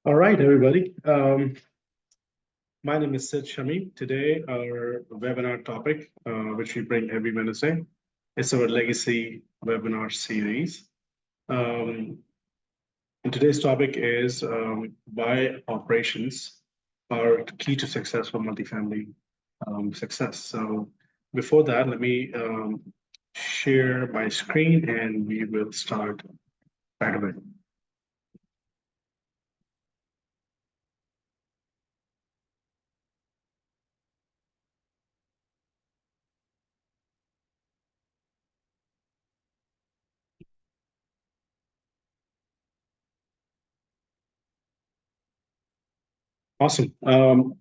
All right, everybody. My name is Sid Shami. Today, our webinar topic, which we bring every Wednesday, is our legacy webinar series. Um, and today's topic is why operations are key to successful multifamily success. So, before that, let me share my screen and we will start right away. Awesome.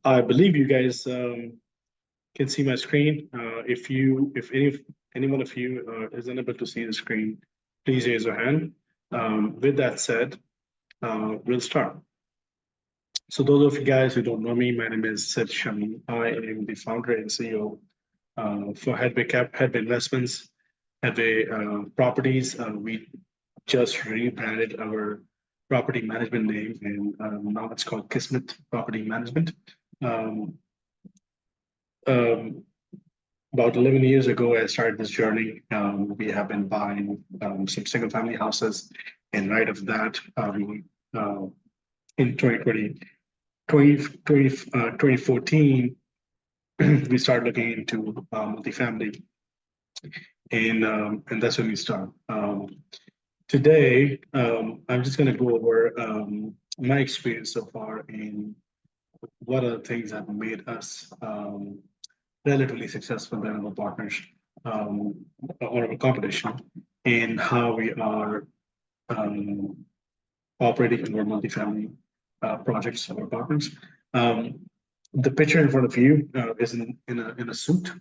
I believe you guys can see my screen. If any one of you is unable to see the screen, please raise your hand. With that said, we'll start. So those of you guys who don't know me, my name is Sid Shami. I am the founder and CEO for Headway Investments, Headway Properties. We just rebranded our property management name, and now it's called Kismet Property Management. Um, um, About 11 years ago, I started this journey. We have been buying some single family houses. And right of that, uh, in 2014, we started looking into multifamily. And that's when we start. Today, I'm just going to go over my experience so far and what are the things that made us relatively successful than our partners or our competition in how we are um, operating in our multifamily projects of our partners. Um, the picture in front of you is in a suit.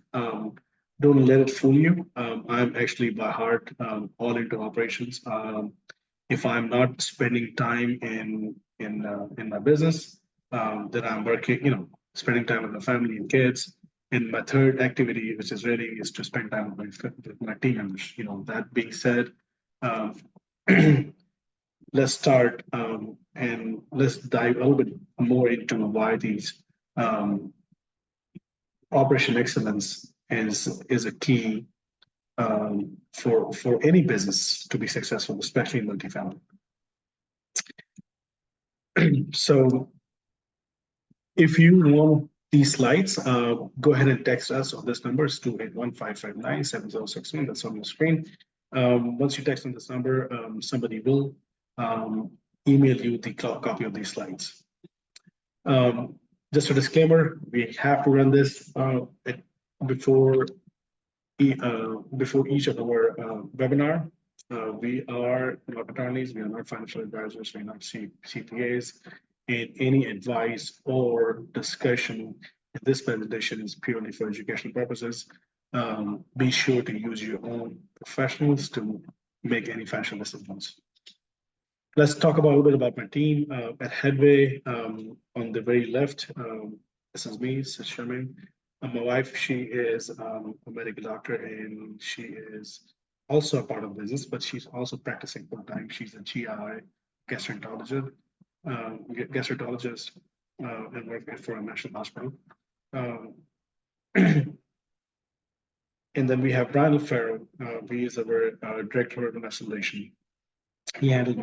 Don't let it fool you. I'm actually by heart all into operations. If I'm not spending time in my business, then I'm working, spending time with my family and kids. And my third activity, which is really is to spend time with my team members. That being said, um, let's start and let's dive a little bit more into why these um, operation excellence is a key for any business to be successful, especially in multifamily. So if you want these slides, go ahead and text us on this number. It's 281-559-7061. That's on your screen. Once you text on this number, somebody will um, email you the copy of these slides. Just a disclaimer, we have to run this before before each of our webinar. We are not attorneys, we are not financial advisors, we're not CPAs, and any advice or discussion in this presentation is purely for educational purposes. Be sure to use your own professionals to make any financial decisions. Let's talk about a little bit about my team at Headway. On the very left, this is me, Sid Sherman. My wife, she is a medical doctor and she is also a part of business, but she's also practicing full time. She's a GI gastroenterologist, gastroenterologist and working for a national hospital. Um, and then we have Brian Farrow. He is our director of investor relations. He handled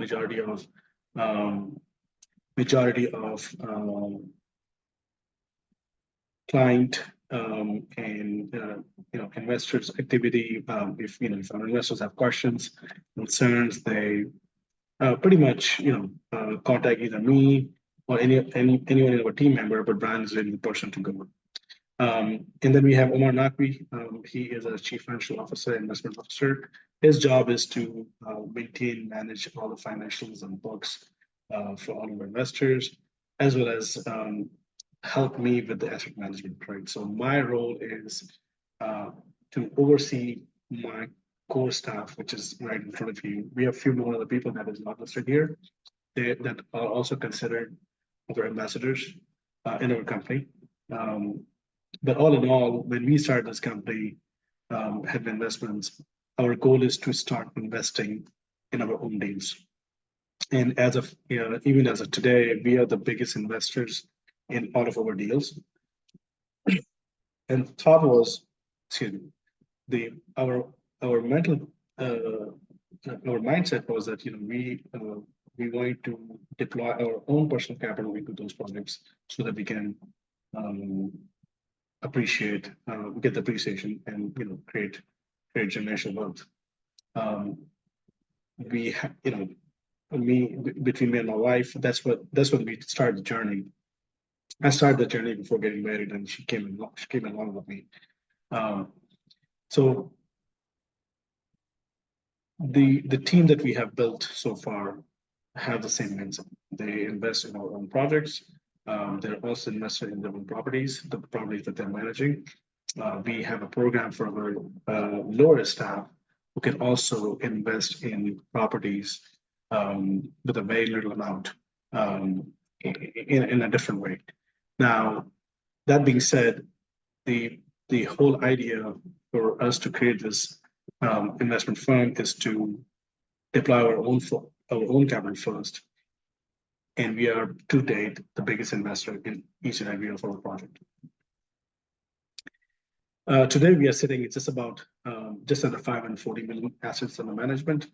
um, majority of client and investors activity. If our investors have questions, concerns, they pretty much contact either me or anyone in our team member. But Brian is really the person to go. And then we have Omar Naqvi. He is a chief financial officer, investment officer. His job is to maintain, manage all the financials and books for all of our investors, as well as help me with the asset management, right? So my role is uh, to oversee my core staff, which is right in front of you. We have a few more other people that is not listed here that are also considered other ambassadors in our company. Um, but all in all, when we started this company, Headway Investments, our goal is to start investing in our own deals. And as of, even as of today, we are the biggest investors in all of our deals. And thought was, excuse me, the our mental our mindset was that we want to deploy our own personal capital into those projects so that we can um, appreciate get the appreciation and create generational wealth. Um, we ha- you know me between me and my wife, that's when we started the journey. I started the journey before getting married, and she came along with me. Um, so the team that we have built so far have the same mindset. They invest in our own projects. They're also invested in their own properties, the properties that they're managing. We have a program for our lower staff who can also invest in properties with a very little amount in a different way. Now, that being said, the whole idea for us to create this investment fund is to deploy our own capital first, and we are to date the biggest investor in each and every of our project. Today we are sitting it's just about just under 540 million assets under management.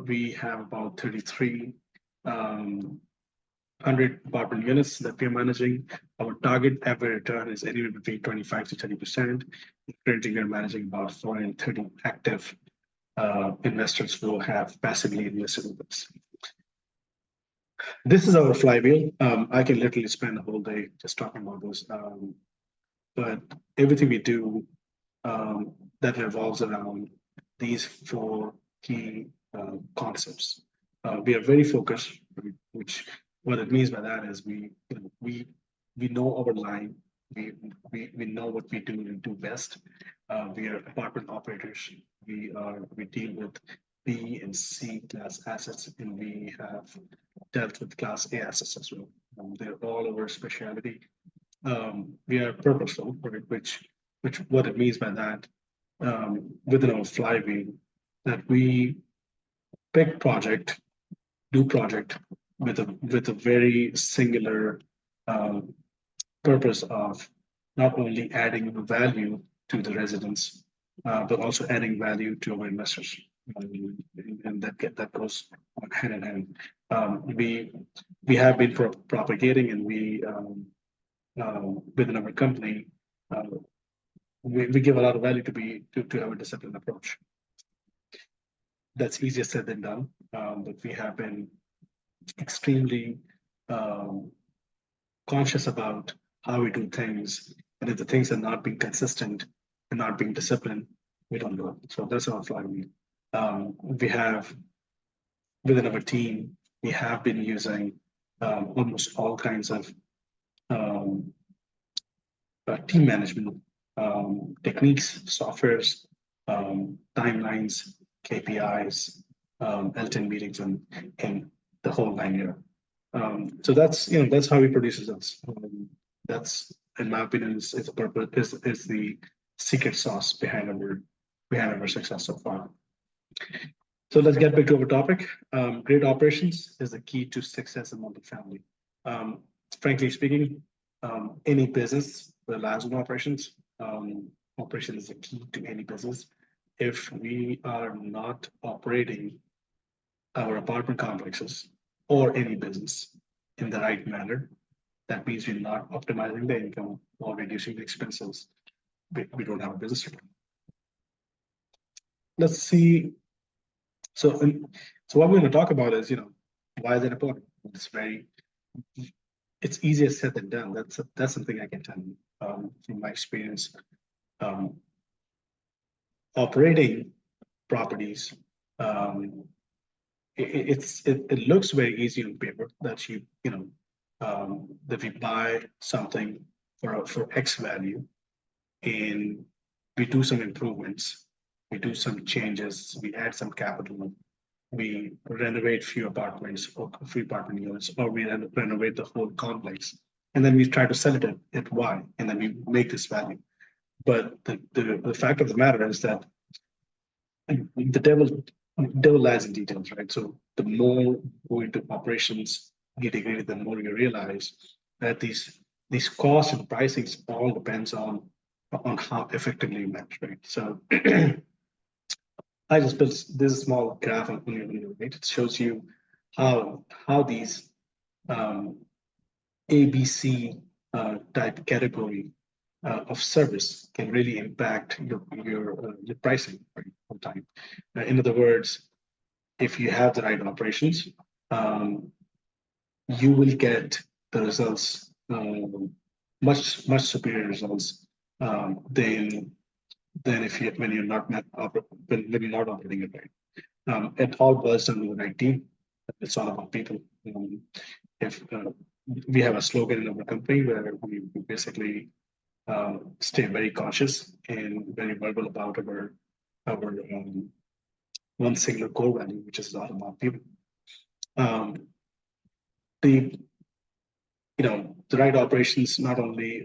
We have about 33 100 apartment units that we're managing. Our target average return is anywhere between 25 to 30%. Currently, we're managing about 430 active investors who have passively invested with us. This is our flywheel. I can literally spend a whole day just talking about this. But everything we do that revolves around these four key concepts. We are very focused, which what it means by that is we know our line. We know what we do and do best. We are apartment operators. We deal with B and C class assets, and we have dealt with class A assets as well. They're all our specialty. We are purposeful, which what it means by that within our flywheel, that we pick project, do project with a very singular um, purpose of not only adding value to the residents, but also adding value to our investors. And that goes hand in hand. We have been propagating, and within our company, uh, we give a lot of value to have a disciplined approach. That's easier said than done, but we have been extremely um, conscious about how we do things, and if the things are not being consistent and not being disciplined, we don't do it. So that's our flywheel. We have within our team, we have been using almost all kinds of um, team management techniques, softwares, timelines, KPIs, L10 meetings, and the whole 9 year. So that's how we produce results. That's, in my opinion, is the purpose is the secret sauce behind our success so far. So let's get back to our topic. Great operations is the key to success in multifamily. Frankly speaking, any business relies on operations. Operation is the key to any business. If we are not operating our apartment complexes or any business in the right manner, that means we're not optimizing the income or reducing the expenses. We don't have a business. Let's see. So, what we're going to talk about is, why is it important? It's easier said than done. That's something I can tell you from my experience. Operating properties, it looks very easy on paper that that we buy something for X value, and we do some improvements, we do some changes, we add some capital, we renovate few apartments or few apartment units, or we renovate the whole complex, and then we try to sell it at Y, and then we make this value. But the fact of the matter is that the devil devil lies in details, right? So the more you go into operations nitty-gritty, the more you realize that these costs and pricings all depends on how effectively you manage, right? So I just built this small graph on your video, right? It shows you how these ABC type category of service can really impact your pricing, right, over time. In other words, if you have the right operations, um, you will get the results, much superior results, than if you when you're not when you're not operating it right. It all boils down to the right team. It's all about people. If we have a slogan in our company where we basically stay very cautious and very verbal about our one singular core value, which is all about people. The the right operations not only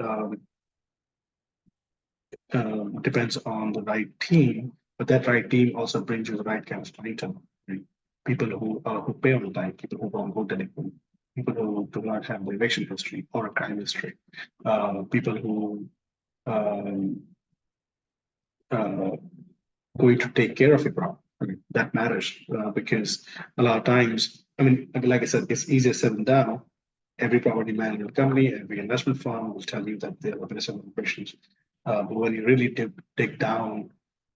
depends on the right team, but that right team also brings you the right kind of clientele. Right? People who pay on time, people who don't go delinquent, people who do not have the eviction history or a crime history, people who um, uh, going to take care of your problem. I mean, that matters because a lot of times, I mean, like I said, it's easier said than done. Every property management company, every investment firm will tell you that they are aggressive operations. But when you really dig down,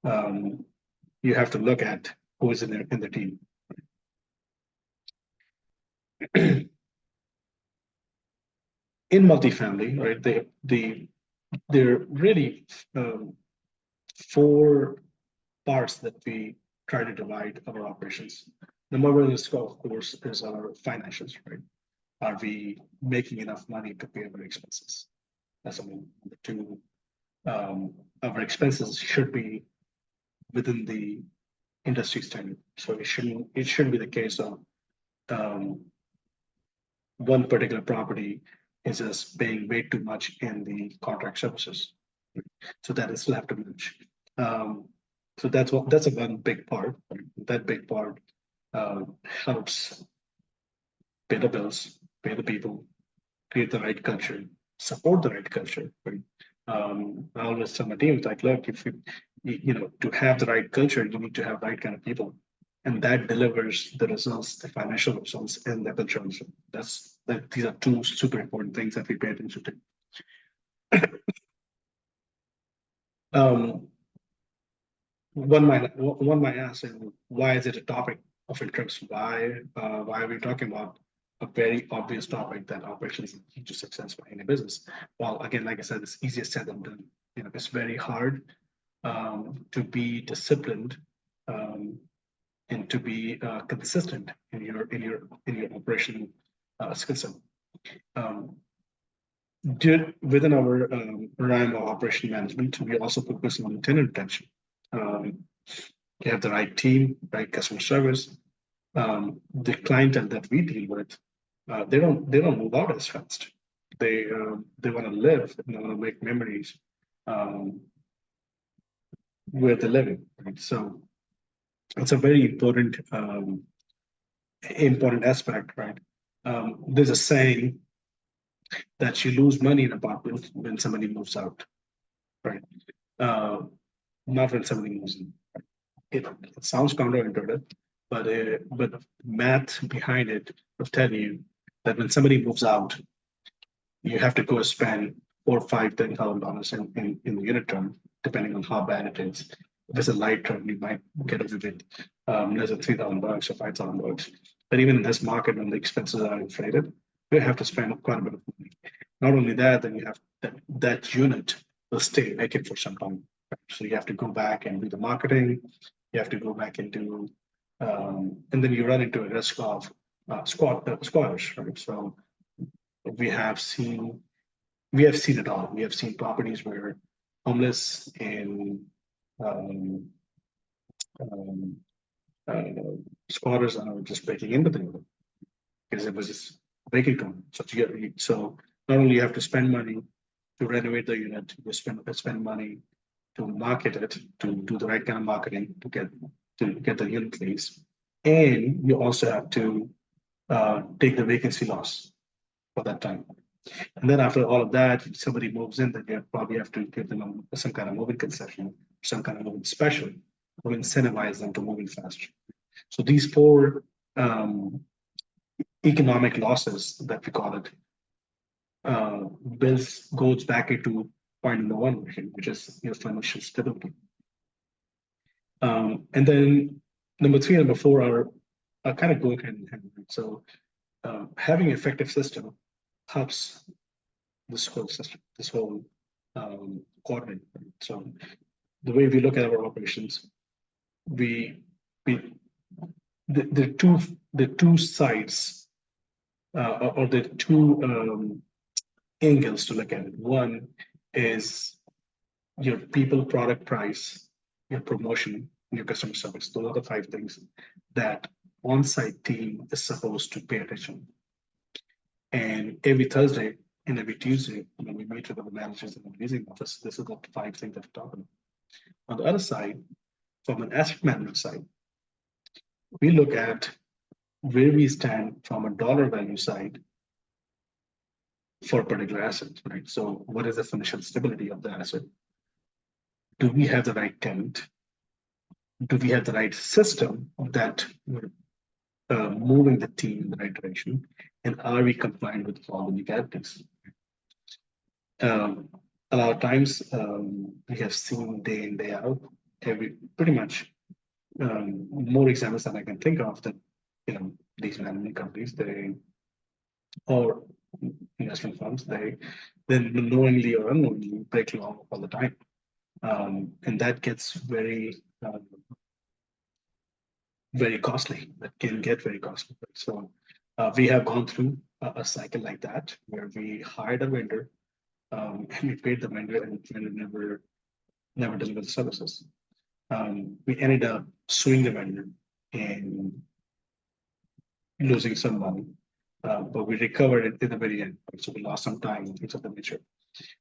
um, you have to look at who is in the team. In multifamily, right? There are really four parts that we try to divide our operations. Number one is, of course, is our financials, right? Are we making enough money to pay our expenses? That's one. Number two, our expenses should be within the industry standard. So it shouldn't be the case of um, one particular property is just paying way too much in the contract services. So that is left to match. Um, so that's a one big part. That big part helps pay the bills, pay the people, create the right culture, support the right culture. Right? I always tell my team, like, look, if to have the right culture, you need to have the right kind of people, and that delivers the results, the financial results, and the culture results. That these are two super important things that we pay attention to. Um, one might ask, why is it a topic of interest? Why are we talking about a very obvious topic that operations is key to success for any business? Well, again, like I said, it's easier said than done. It's very hard to be disciplined um, and to be consistent in your operation skill set. Um, Within our realm of operation management, we also focus on tenant retention. Um, you have the right team, right customer service. The clientele that we deal with, they don't move out as fast. They want to live, and they want to make memories um, where they're living. Right? So it's a very important aspect, right? There's a saying that you lose money in apartments when somebody moves out, right? Uh, Not when somebody moves in. It sounds counterintuitive, but math behind it will tell you that when somebody moves out, you have to go spend four, five, $10,000 in the unit term, depending on how bad it is. If it's a light term, you might get away with less than $3,000 or $5,000. But even in this market, when the expenses are inflated, you have to spend quite a bit of money. Not only that, then you have that unit will stay vacant for some time. So you have to go back and do the marketing. You have to go back and do, and then you run into a risk of squatters, right? So we have seen we have seen it all. We have seen properties where homeless and um, um, uh, squatters are just breaking into the unit because it was just vacant. So not only you have to spend money to renovate the unit, you spend money to market it, to do the right kind of marketing to get to get the unit lease, and you also have to take the vacancy loss for that time. And then after all of that, if somebody moves in, then you probably have to give them some kind of moving concession, some kind of moving special, or incentivize them to move in faster. So these four um, economic losses that we call it goes back into point number one, which is your financial stability. And then number three and number four are kind of go hand in hand. So having an effective system helps this whole system, this whole coordinate. So the way we look at our operations, we the two sides or the two angles to look at it. One is your people, product, price, your promotion, your customer service. Those are the five things that on-site team is supposed to pay attention. And every Thursday and every Tuesday, when we meet with the managers in the leasing office, this is the five things that we're talking about. On the other side, from an asset management side, we look at where we stand from a dollar value side for a particular asset, right? So what is the financial stability of the asset? Do we have the right tenant? Do we have the right system that we're moving the team in the right direction? And are we compliant with all the legalities? A lot of times we have seen day in, day out, pretty much more examples than I can think of that, these management companies, or investment firms, they then knowingly or unknowingly break law all the time. And that gets very costly. That can get very costly. So we have gone through a cycle like that where we hired a vendor and we paid the vendor, and the vendor never delivered the services. We ended up suing the vendor and losing some money, but we recovered it at the very end. So we lost some time, things of the nature.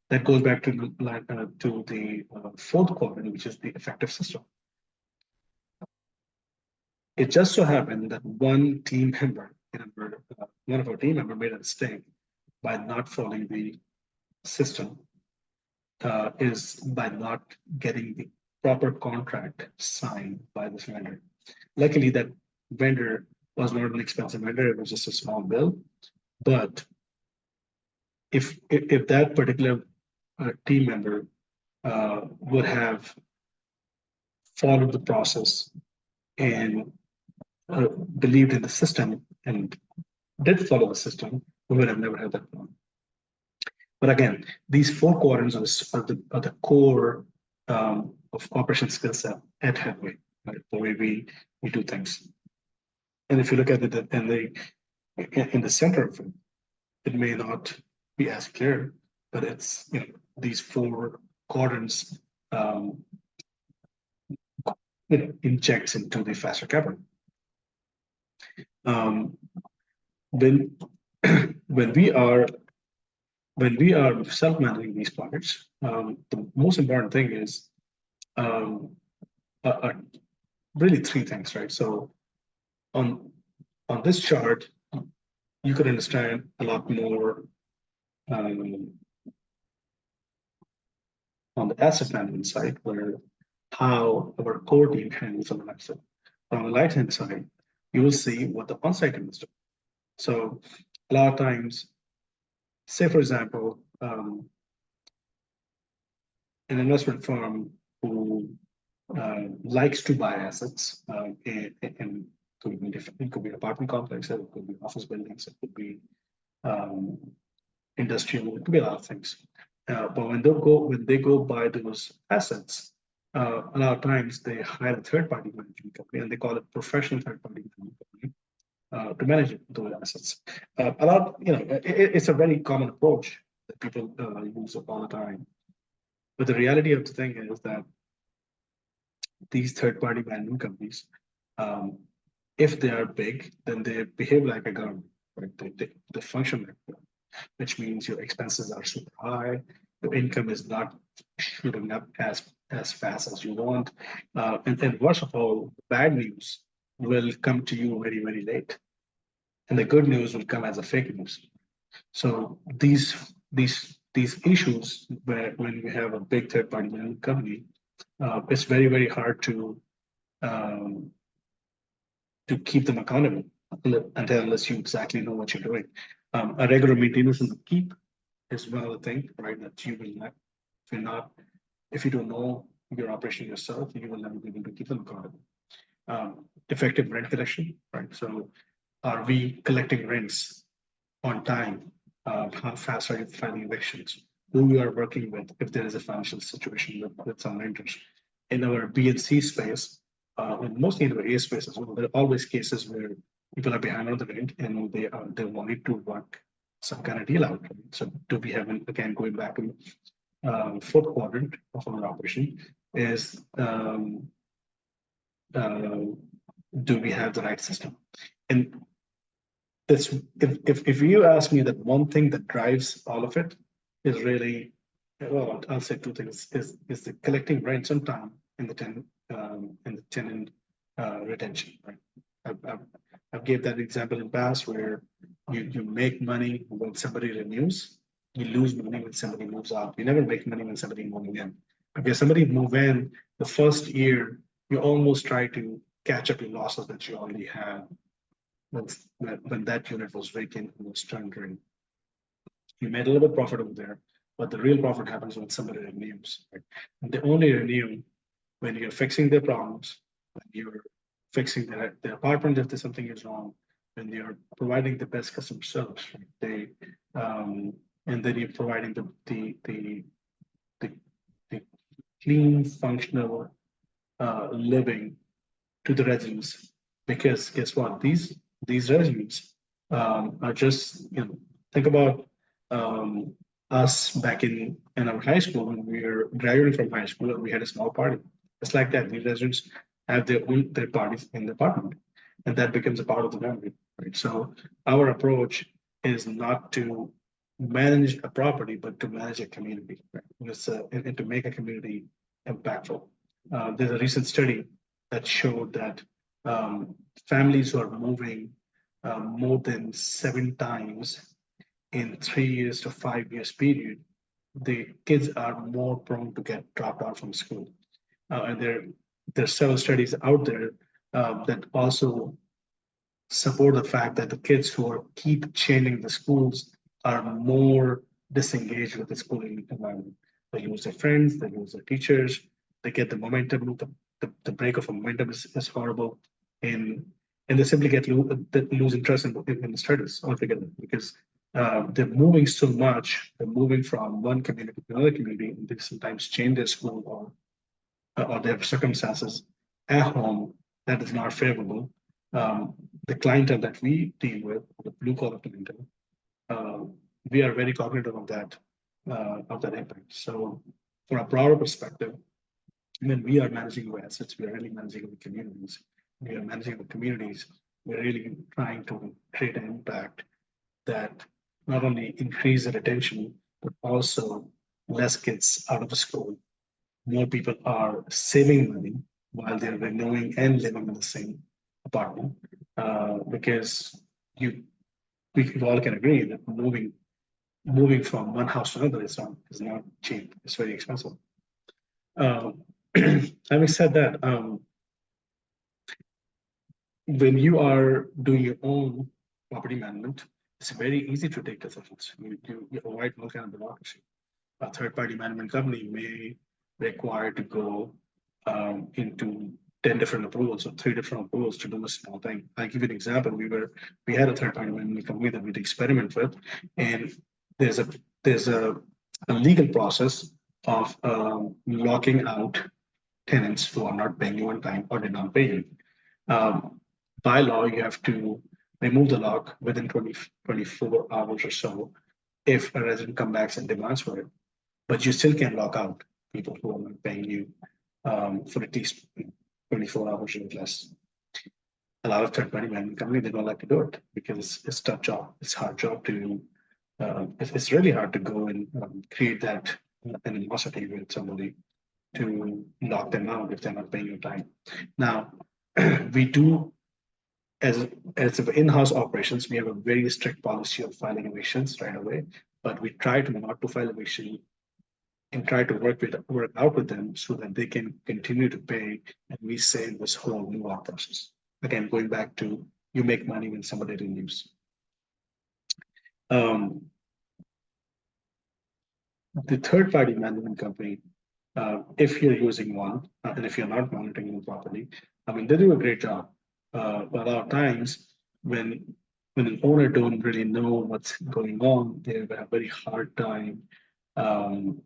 That goes back to the fourth quadrant, which is the effective system. It just so happened that one team member, one of our team members made a mistake by not following the system, is by not getting the proper contract signed by this vendor. Luckily, that vendor was not an expensive vendor, it was just a small bill. But if that particular team member would have followed the process and believed in the system and did follow the system, we would have never had that problem. But again, these four quadrants are the core of operation skill set at Headway, right? The way we do things. And if you look at it in the center of it, it may not be as clear, but it's these four quadrants injects into the faster capital. When we are self-managing these projects, the most important thing is really three things, right? So on this chart, you could understand a lot more on the asset management side, where how our core team handles an asset. On the right-hand side, you will see what the on-site team is doing. So a lot of times, say for example, an investment firm who likes to buy assets and could be different. It could be apartment complexes, it could be office buildings, it could be industrial, it could be a lot of things. But when they go buy those assets, a lot of times they hire a third-party management company, and they call it professional third-party management company to manage those assets. It's a very common approach that people use all the time. But the reality of the thing is that these third-party management companies, if they are big, then they behave like a government, right? They function like a government, which means your expenses are super high, your income is not shooting up as as fast as you want. And then worst of all, bad news will come to you very, very late. And the good news will come as a fake news. So these issues where when you have a big third party management company, it's very, very hard um, to keep them accountable until unless you exactly know what you're doing. A regular maintenance and upkeep is one of the things, right? That you will not, if you're not, if you don't know your operation yourself, you will never be able to keep them accountable. Effective rent collection, right? So, are we collecting rents on time? How fast are you filing evictions? Who you are working with if there is a financial situation with some renters. In our B and C space, and mostly in our A space as well, there are always cases where people are behind on the rent and they wanted to work some kind of deal out. Right? So do we have, again, going back to fourth quadrant of our operation is uh, do we have the right system? And this, if you ask me that one thing that drives all of it is really, well, I'll say two things: is the collecting rents on time and the tenant retention. Right? I've gave that example in past where you make money when somebody renews, you lose money when somebody moves out. You never make money when somebody moving in. Because somebody move in the first year, you almost try to catch up your losses that you already had when, when that unit was vacant and was turned in. You made a little bit profit over there, but the real profit happens when somebody renews. Right? And they only renew when you're fixing their problems, when you're fixing their apartment if there's something is wrong, when you're providing the best customer service. Right? And then you're providing the, the clean, functional living to the residents. Because guess what? These residents are just, think about um, us back in our high school when we were graduating from high school and we had a small party. It's like that. These residents have their parties in the apartment, and that becomes a part of the memory. Right. So our approach is not to manage a property, but to manage a community, right? And to make a community impactful. There's a recent study that showed that families who are moving more than 7 times in 3 years to 5 years period, the kids are more prone to get dropped out from school. And there's several studies out there that also support the fact that the kids who are keep changing the schools are more disengaged with the schooling environment. They lose their friends, they lose their teachers, they get the momentum, the break of momentum is horrible, and and they simply they lose interest in the studies altogether because they're moving so much, they're moving from one community to another community, and they sometimes change their school or their circumstances at home that is not favorable. The clientele that we deal with, the blue collar clientele, uh, we are very cognitive of that impact. So, from a broader perspective, when we are managing our assets, we are really managing the communities. We are managing the communities. We're really trying to create an impact that not only increase the retention, but also less kids out of the school. More people are saving money while they're renewing and living in the same apartment because you we all can agree that moving from one house to another is not cheap. It's very expensive. Um, Having said that, when you are doing your own property management, it's very easy to take decisions. You avoid all kind of bureaucracy. A third-party management company may require to go into 10 different approvals or 3 different approvals to do a small thing. I'll give you an example. We had a third-party management company that we'd experiment with, and there's a there's a legal process of locking out tenants who are not paying you on time or did not pay you. Um, by law, you have to remove the lock within 24 hours or so if a resident comes back and demands for it. But you still can lock out people who are not paying you for at least 24 hours or less. A lot of third-party management companies, they don't like to do it because it's a tough job. It's a hard job to, it's really hard to go and create that animosity with somebody to lock them out if they're not paying on time. Now, we do, as in-house operations, we have a very strict policy of filing evictions right away, but we try to not to file eviction and try to work out with them so that they can continue to pay, and we save this whole new law process. Again, going back to you make money when somebody renews. The third-party management company, if you're using one, and if you're not monitoring them properly, I mean, they do a great job. But a lot of times when an owner don't really know what's going on, they have a very hard time um,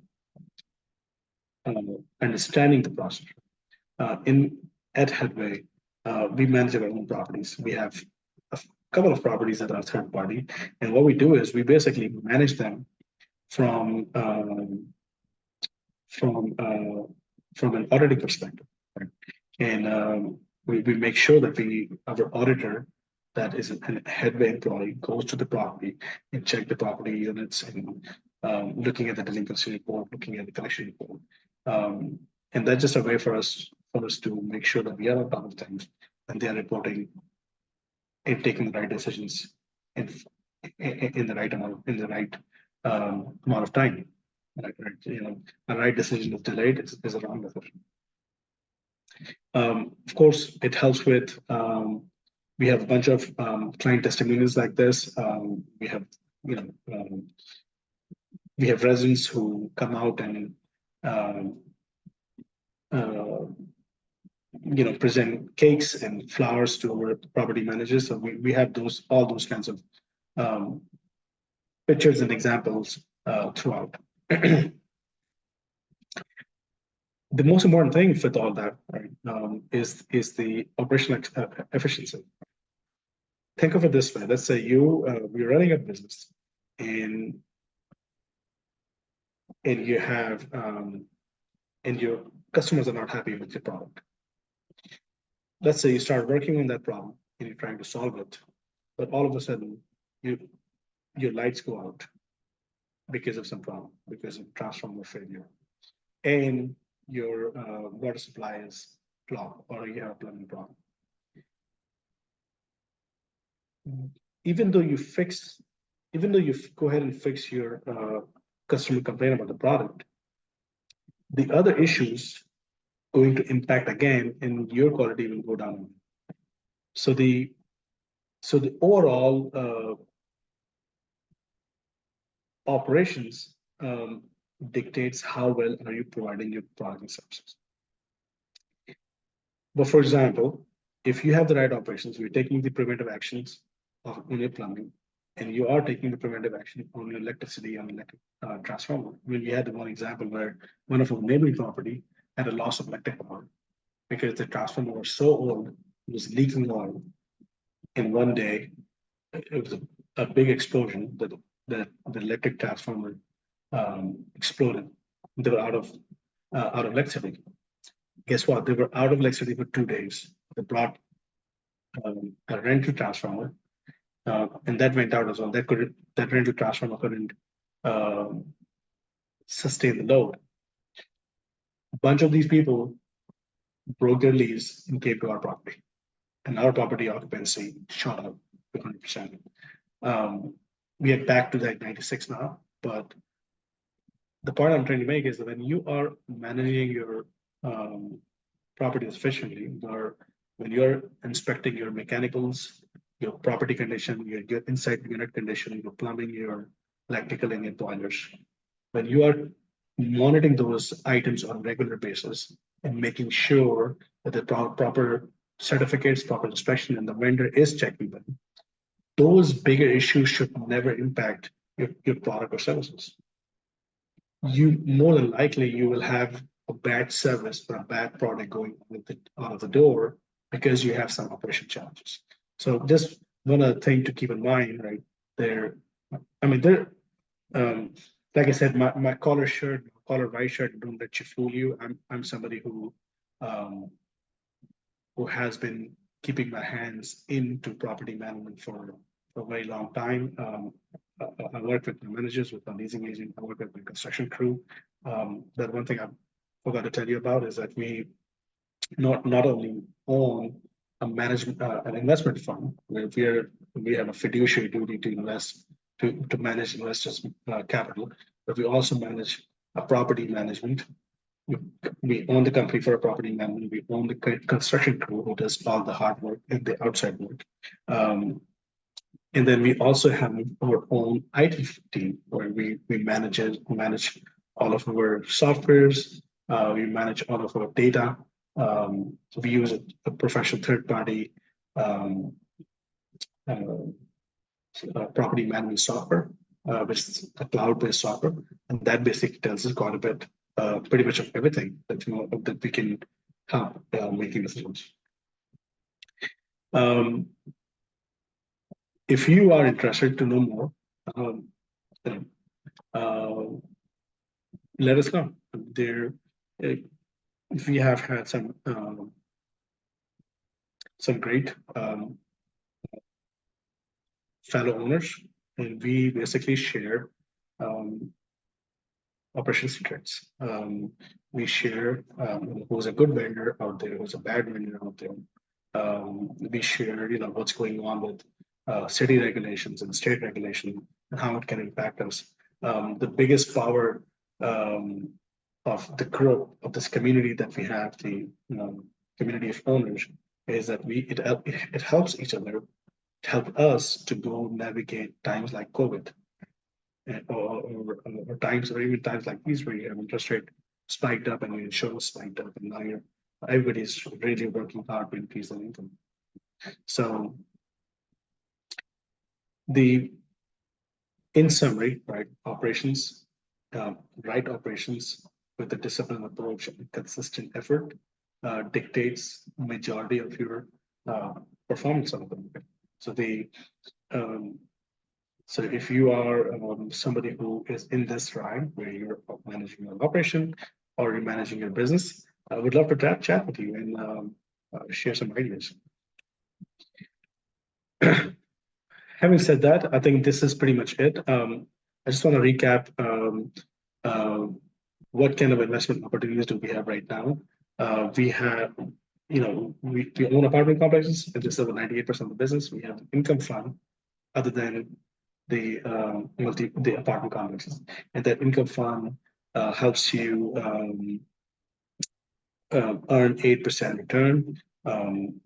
understanding the process. In at Headway, we manage our own properties. We have a couple of properties that are third party, and what we do is we basically manage them from from uh, from an auditing perspective, right? And we make sure that our auditor that is a Headway employee goes to the property and check the property units and looking at the delinquency report, looking at the collection report. And that's just a way for us to make sure that we are on top of things and they are reporting and taking the right decisions in in the right amount amount of time. Right, you know, a right decision is delayed is a wrong decision. Of course, it helps with we have a bunch of client testimonials like this. We have you know we have residents who come out and um, uh, present cakes and flowers to our property managers. So we have all those kinds of um, pictures and examples throughout. The most important thing with all that, right, is the operational efficiency. Think of it this way: let's say you're running a business, and you have and your customers are not happy with your product. Let's say you start working on that problem and you're trying to solve it, but all of a sudden your lights go out because of some problem, because of transformer failure, and your water supply is clogged or you have a plumbing problem. Even though you go ahead and fix your customer complaint about the product, the other issues going to impact again, and your quality will go down. So the overall operations dictates how well are you providing your product and services. But for example, if you have the right operations, you're taking the preventive actions on your plumbing, and you are taking the preventive action on your electricity and electric transformer. I mean, we had one example where one of our neighboring property had a loss of electric power because the transformer was so old, it was leaking oil. In one day, it was a big explosion that the electric transformer exploded. They were out of electricity. Guess what? They were out of electricity for 2 days. They brought a rental transformer, and that went out as well. That rental transformer couldn't um, sustain the load. A bunch of these people broke their lease and came to our property, and our property occupancy shot up to 100%. We are back to that 96 now, but the point I'm trying to make is that when you are managing your property efficiently, or when you're inspecting your mechanicals, your property condition, your inside unit condition, your plumbing, your electrical, and your boilers, when you are monitoring those items on a regular basis and making sure that the proper certificates, proper inspection, and the vendor is checking them, those bigger issues should never impact your product or services. You more than likely you will have a bad service or a bad product going out of the door because you have some operation challenges. So just one other thing to keep in mind, right? There, I mean, like I said, my collar white shirt don't let you fool you. I'm somebody who has been keeping my hands into property management for a very long time. I work with my managers, with my leasing agent, I work with my construction crew. That one thing forgot to tell you about is that we not only own a management an investment fund where we have a fiduciary duty to invest to manage investors' capital, but we also manage a property management. We, we own the company for a property management. We own the construction crew who does all the hard work and the outside work. And then we also have our own IT team where we manage all of our softwares. We manage all of our data. So we use a professional third party um, uh, property management software, which is a cloud-based software, and that basically tells us quite a bit, pretty much of everything that we can help making decisions. If you are interested to know more, um, uh, let us know. There, we have had some great fellow owners, and we basically share um, operation secrets. We share who's a good vendor out there, who's a bad vendor out there. We share, what's going on with city regulations and state regulation and how it can impact us. The biggest power of the growth of this community that we have, the community of owners, is that it helps each other, help us to go navigate times like COVID or times or even times like these where you have interest rate spiked up and your insurance spiked up and now everybody's really working hard to increase their income. So in summary, right operations with a disciplined approach and consistent effort dictates majority of your uh, performance on the market. So um, so if you are somebody who is in this ride where you're managing an operation or you're managing your business, I would love to chat with you and share some ideas. Having said that, I think this is pretty much it. I just want to recap uh, what kind of investment opportunities do we have right now. We have, we own apartment complexes, and this is about 98% of the business. We have an income fund other than the apartment complexes, and that income fund helps you earn 8% return. And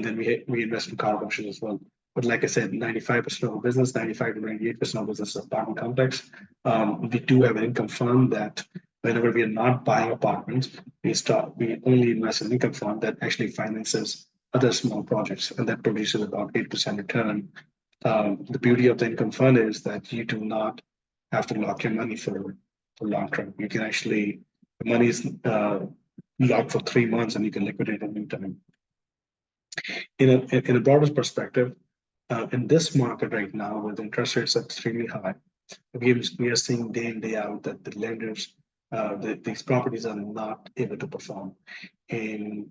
then we invest in car options as well. But like I said, 95% of the business, 95 to 98% of business is apartment complex. We do have an income fund that whenever we are not buying apartments, we only invest in income fund that actually finances other small projects, and that produces about 8% return. The beauty of the income fund is that you do not have to lock your money for long term. You can actually, the money is locked for 3 months and you can liquidate at any time. In a broader perspective, in this market right now, with interest rates extremely high, we are seeing day in, day out that the lenders, these properties are not able to perform. And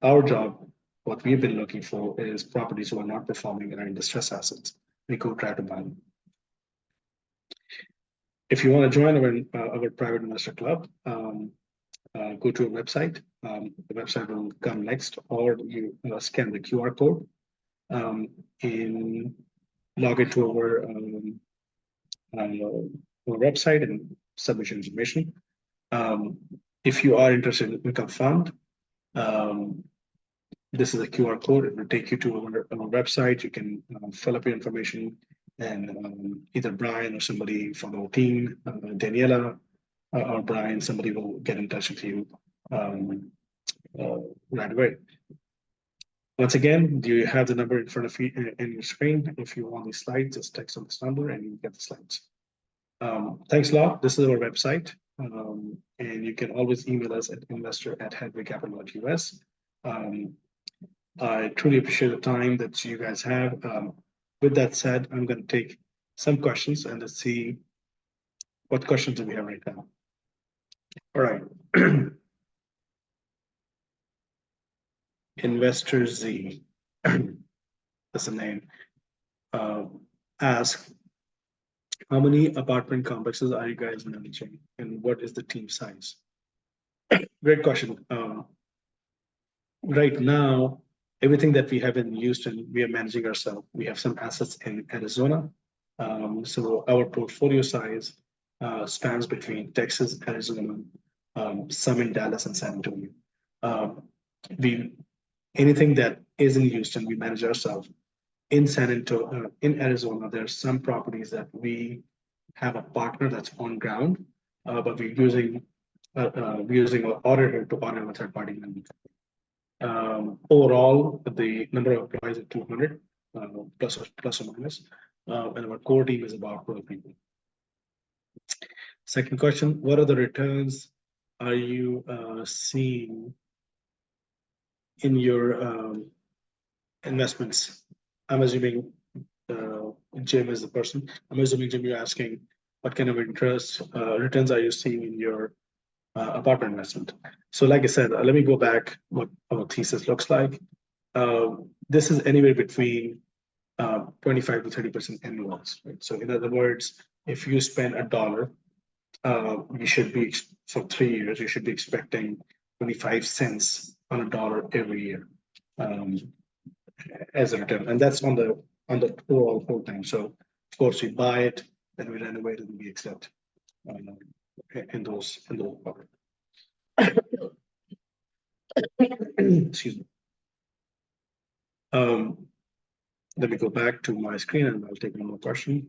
our job, what we've been looking for is properties who are not performing and are in distress assets. We go try to buy them. If you want to join our private investor club, go to our website. The website will come next, or you scan the QR code and log into our website and submit your information. If you are interested in income fund, this is a QR code. It will take you to our website. You can fill up your information, and either Brian or somebody from our team, Daniela or Brian, somebody will get in touch with you right away. Once again, do you have the number in front of you in your screen? If you want these slides, just text on this number and you get the slides. Thanks a lot. This is our website. And you can always email us at investor@headwaycapital.us. I truly appreciate the time that you guys have. With that said, I'm going to take some questions and let's see what questions do we have right now. All right. Investor Z, that's the name, ask, How many apartment complexes are you guys managing, and what is the team size? Great question. Right now, everything that we have in Houston, we are managing ourselves. We have some assets in Arizona. So our portfolio size spans between Texas, Arizona, some in Dallas and San Antonio. Um, we Anything that is in Houston, we manage ourselves. In San Antonio, in Arizona, there are some properties that we have a partner that's on ground, but we're using an auditor to audit a third party lender. Overall, the number of employees is 200, plus or minus, and our core team is about 12 people. Second question, what are the returns are you seeing in your investments? I'm assuming Jim is the person. I'm assuming, Jim, you're asking what kind of interest returns are you seeing in your apartment investment? So like I said, let me go back what our thesis looks like. This is anywhere between 25 to 30% annualized, right? So in other words, if you spend $1, you should be for 3 years, you should be expecting 25 cents on a dollar every year um, as a return, and that's on the overall whole time. So of course we buy it, then we renovate it, and we accept um, in those products. Excuse me. Um, Let me go back to my screen and I'll take one more question.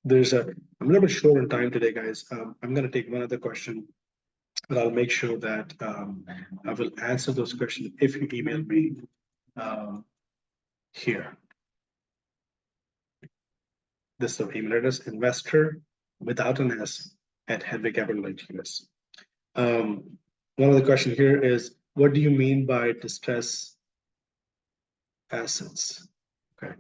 I'm a little bit short on time today, guys. I'm going to take one other question, but I'll make sure that I will answer those questions if you email me um, here. This is the email address, investor without an S at Hedvig Capital US. One of the question here is, what do you mean by distress assets? Okay,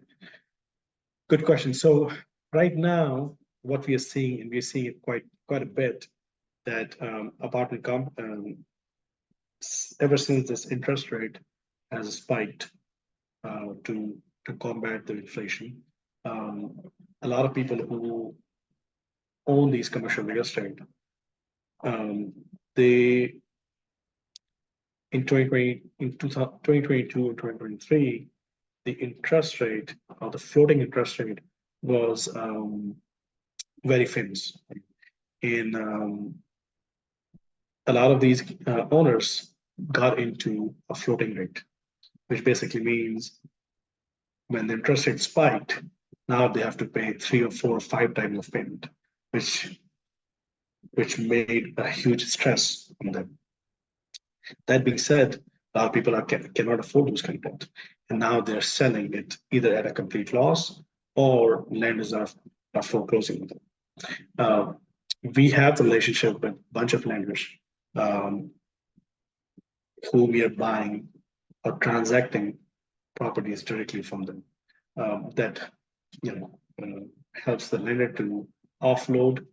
good question. So right now, what we are seeing, and we're seeing it quite a bit, that ever since this interest rate has spiked to combat the inflation, um, a lot of people who own these commercial real estate, um, they in 2020, in 2022 and 2023, the interest rate or the floating interest rate was very famous. And a lot of these owners got into a floating rate, which basically means when the interest rate spiked, now they have to pay 3 or 4 or 5 times of payment, which made a huge stress on them. That being said, a lot of people cannot afford those kind of debt, and now they're selling it either at a complete loss or lenders are foreclosing with them. We have the relationship with a bunch of lenders um, who we are buying or transacting properties directly from them. That you know helps the lender to offload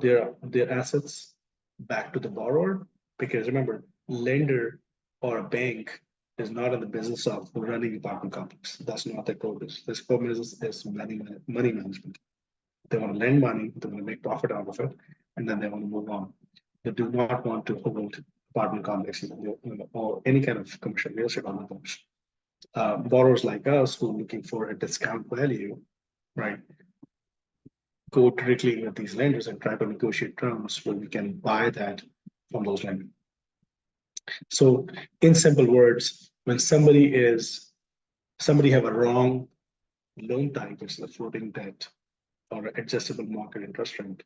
their assets back to the borrower. Because remember, lender or a bank is not in the business of running apartment complex. That's not their core business. Their core business is money management. They want to lend money, they want to make profit out of it, and then they want to move on. They do not want to hold apartment complexes or any kind of commercial real estate on the books. Borrowers like us who are looking for a discount value, right, go directly with these lenders and try to negotiate terms where we can buy that from those lenders. So in simple words, when somebody have a wrong loan type, which is a floating debt or adjustable market interest rate,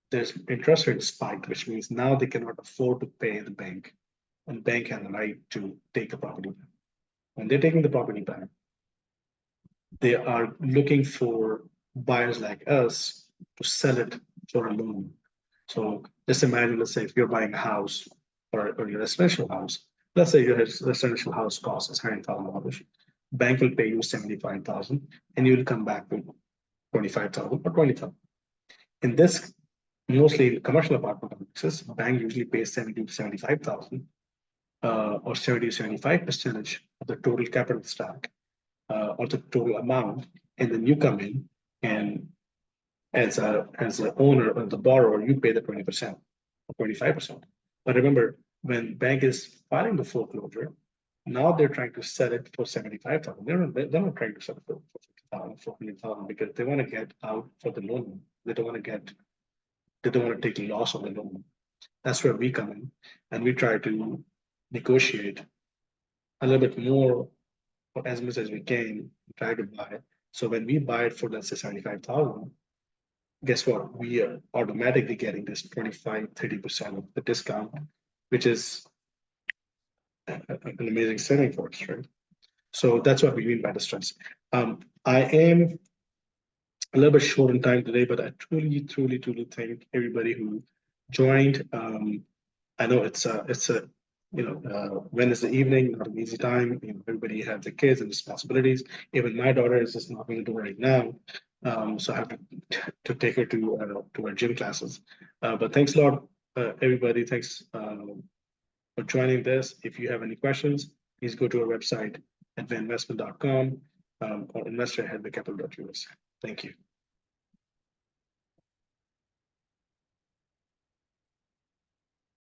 there's interest rate spike, which means now they cannot afford to pay the bank, and the bank has a right to take the property back. When they're taking the property back, they are looking for buyers like us to sell it for a loan. So just imagine, let's say if you're buying a house or your residential house, let's say your residential house costs is $100,000. Bank will pay you 75,000 and you will come back with 25,000 or 20,000. In this, mostly commercial apartment complexes, bank usually pays 70 to 75,000 or 70 to 75% of the total capital stack or the total amount, and then you come in and as a owner or the borrower, you pay the 20% or 25%. But remember, when bank is filing the foreclosure, now they're trying to sell it for 75,000. They're not trying to sell it for 50,000, 400,000 because they want to get out for the loan. They don't want to take the loss of the loan. That's where we come in, and we try to negotiate a little bit more or as much as we can, try to buy. So when we buy it for, let's say, 75,000, guess what? We are automatically getting this 25, 30% of the discount, which is an amazing selling for us, right? So that's what we mean by the stress. I am a little bit short in time today, but I truly, truly, truly thank everybody who joined. I know it's a Wednesday evening, not an easy time. Everybody has their kids and responsibilities. Even my daughter is just not going to do right now, so I have to take her to her gym classes. But thanks a lot, everybody. Thanks for joining this. If you have any questions, please go to our website, advaninvestment.com, or investor@headwaycapital.us. Thank you.